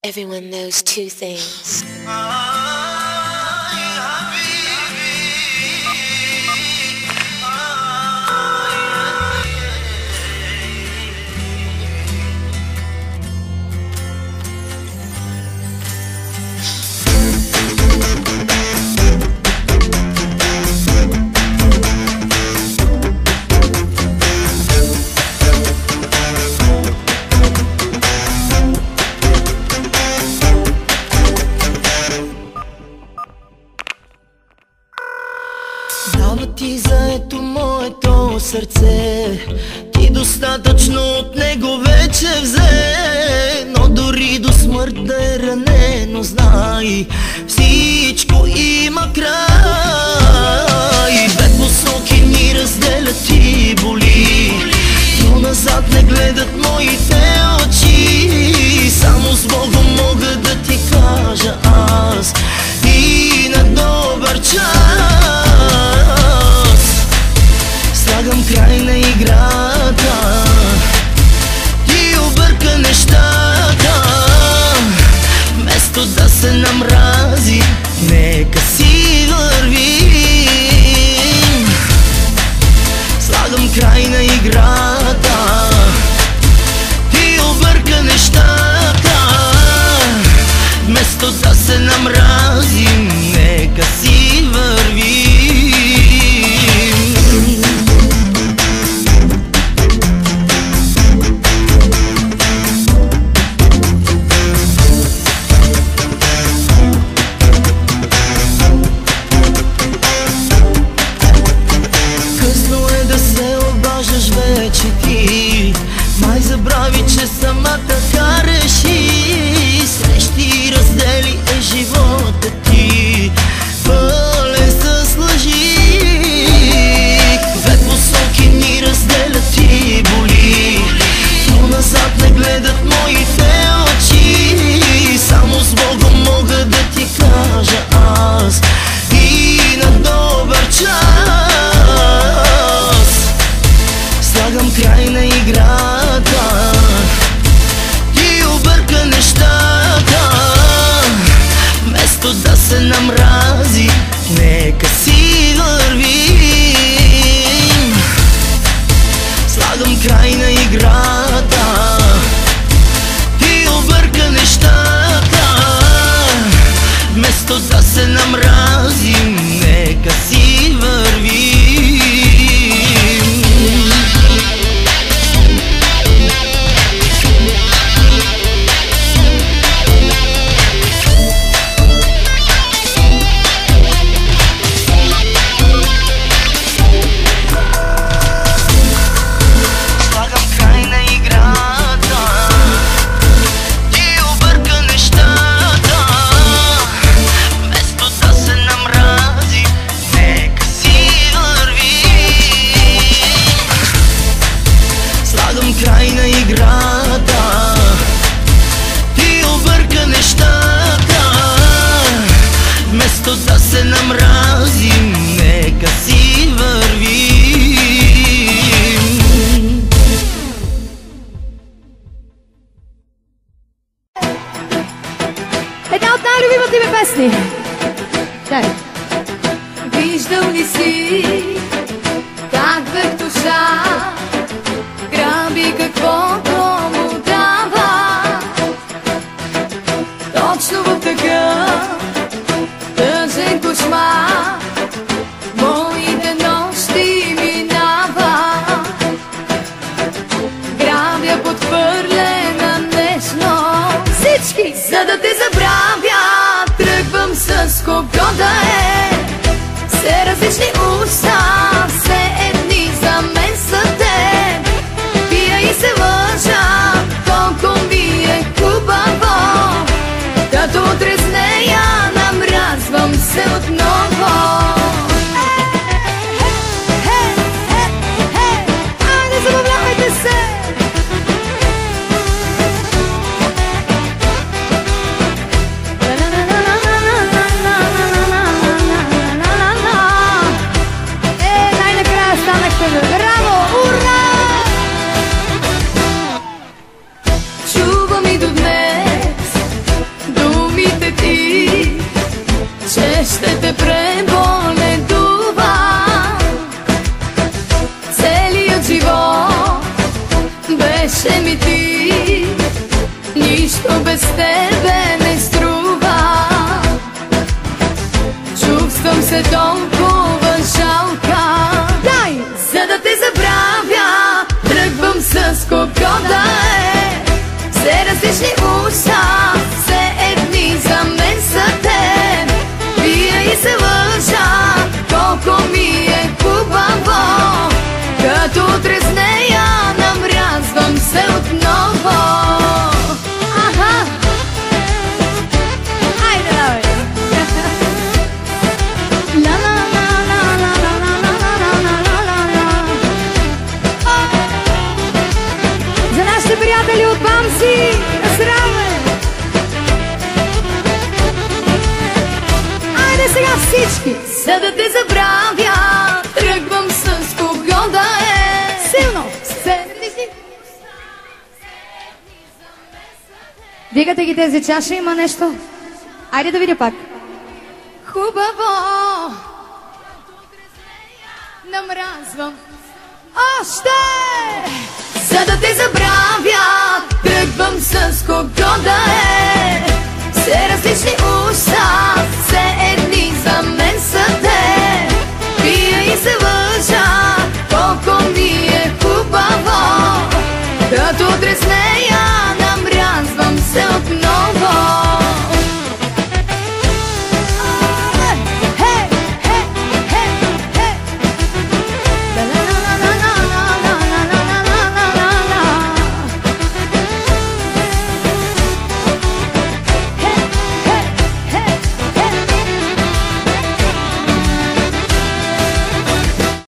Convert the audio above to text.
Everyone knows two things. Ти заето моето сърце, ти достатъчно от него вече взе. Но дори до смърт да е ранено, знай, всичко има край. Две посоки ни разделят и боли, но назад не гледат моите очи. Само с Богом мога да ти кажа аз и на добър час. Слагам край на играта, ти обърка нещата. Вместо да се намрази, нека си вървим. Слагам край на играта, ти обърка нещата. Вместо да се намразим, нека си вървим. Вече ти май забрави, че сама така реши. Срещи и раздели е живота ти, пълен с лъжи. Две посоки ни разделят и боли, но назад не гледат моите очи. Само с Богом мога да ти кажа аз и на добър час. Слагам край на играта, ти обърка нещата. Вместо да се намрази, нека си вървим. Слагам край на играта, ти обърка нещата. Вместо да се намразим, нека си вървим. Край на играта, ти обърка нещата. Вместо да се намразим, нека си вървим. Една от най-любимите ми песни. Дай. Виждал ли си как въртуша граби каквото му дава? Точно в такъв тъжен кошмар моите нощи минава. Грабя подхвърлена нежно всички, за да те забравя. Тръгвам с кого да е, все различни уста, все едни за мен са те. Пия и се лъжа, колко ми е хубаво, като утре с нея намразвам се отново. Айде, забавлявайте се! се толкова жалка. Дай! За да те забравя, тръгвам с кого да е. Все различни уста, все едни за мен са те. Вие и се лъжа, колко ми е хубаво. Като отрезнея, намрязвам се отново. Аха! Айде, давай! За нашите приятели от Бамси, здраве! Айде сега всички! За да те забравя, тръгвам с кого да е. Силно! Дигате ги тези чаши, има нещо? Айде да видя пак. Хубаво! Намразвам още! За да те забравя, тръгвам с кого да